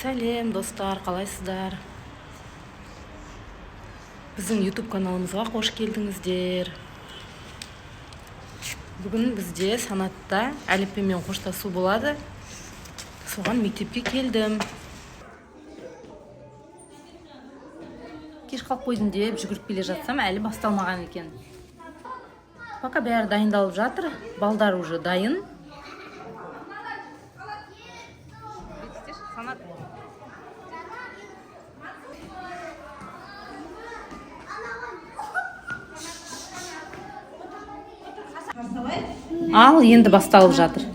Сәлем достар, қалайсыздар? Біздің YouTube каналымызға қош келдіңіздер. Бүгін бізде санатта әліппемен қоштасу болады. Соған мектепке келдім. Кеш қалып қойдым деп жүгіріп келе жатсам, әлі басталмаған екен. Пока бәрі дайындалып жатыр, балдар уже дайын. Санат. Ал, енді басталып жатыр.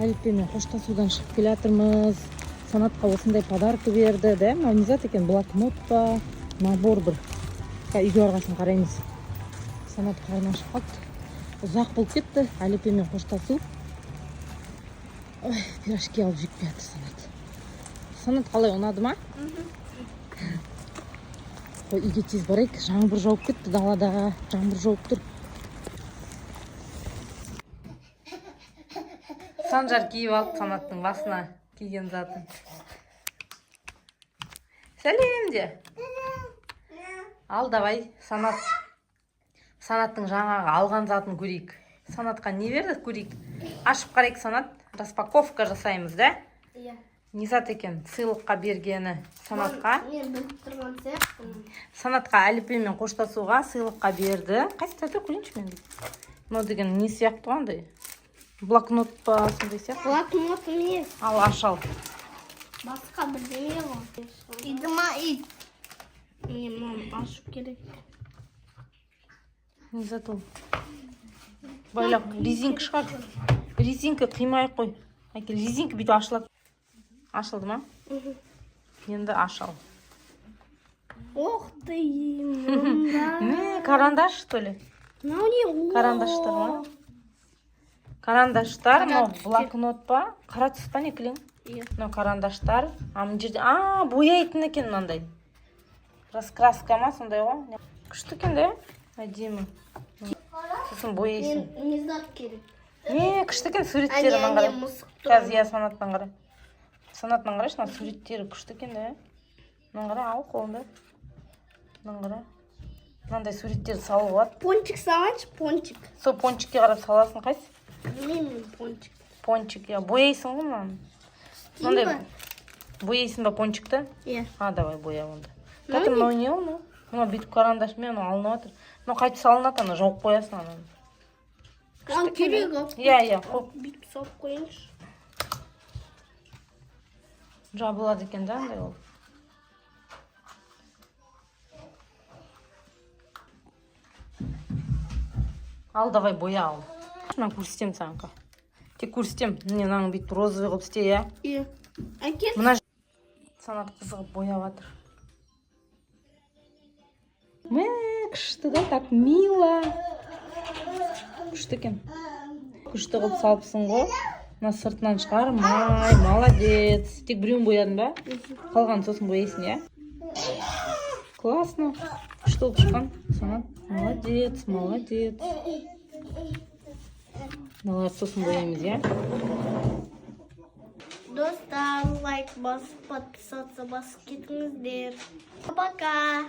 Әліппемен қоштасудан шығып келе жатырмыз. Санатқа осындай подарка берді, да? Не зат екен, блокнот па, набор бір. Үйге арғасын қараймыз. Санат қарына шығып қалды. Ұзақ болып кетті, әліппемен қоштасу. Ой, пирожки алып жеп келе жатыр Санат. Санат қалай, ұнады ма? Ой, үйге тез барайық. Жаңбыр жауып кетті, далада жаңбыр жауып тұр. Санжар киіп алып Санаттың басына киген затын. Сәлем де. Ал, давай, Санат. Санаттың жаңағы алған затын көрейік. Санатқа не берді көрейік? Ашып қарайық, Санат. Распаковка жасаймыз, да? Иә. Не зат екен? Сыйлыққа бергені Санатқа. Мен біліп тұрған сияқтымын. Санатқа әліппемен қоштасуға сыйлыққа берді. Қайсы тәрді көрейінші мен дейді. Мынау деген не сияқты қандай? Блокнот па, сондай сияқты? Блокнот емес. Ал, ашал. Басқа бірдеңе ғой. Иді ма, ид. Мен ашып керек. Не зат ол? Байлақ, резинка шығар. Резинка қимайық қой. Әкел, резинка бүйтіп ашылады. Ашылды ма? Енді ашал. Ох ты, мында. Не, карандаш, что ли? Мынау не? Карандаштар ма? Карандаштар, мынау блокнот па? Қара түс па не кілең? Иә. Мынау карандаштар. Мына жерде, бояйтын екен мынандай. Раскраска ма, сондай ғой? Күшті екен, да? Әдемі. Сосын бояйсың. Не зат керек. Не, күшті екен суреттері маңғара. Қазір я Санаттан қара. Санаттан қарайшы, мына суреттері күшті екен, да? Маңғара, ал қолында. Маңғара. Мынандай суреттер салып болады. Пончик салайыншы, пончик. Сол пончикке қарап саласың, қайсы? Білмеймін, пончик. Пончик, я бояйсың ғой мынаны. Мынандай бояйсың ба пончикті? Иә. Давай боя онда. Кәтім, мынау не ол? Мына бүйтіп карандашмен алынып жатыр. Мына қайтып салынады, ана жауып қоясың ананы. Ал керек алып. Иә, қоп. Бүйтіп салып қойыңызшы. Жабылады екен да андай ол. Ал, давай боя ал. Мен көрсетемін саған. Тек көрсетемін. Міне мынаның бүйтіп розовый қылып істе, иә? Иә. Әкел. Мына Санат қызығып бояп жатыр. Мә, күшті да, так мило. Күшті екен. Күшті қылып салыпсың ғой. Мына сыртынан шығармай, молодец. Тек біреуін боядың ба? Қалған сосын бояйсың, иә? Классно. Күшті болып шыққан. Санат, молодец, молодец. Мыналар сосын бояймыз, иә? Достар, лайк басып, подписаться басып кетіңіздер. Пока.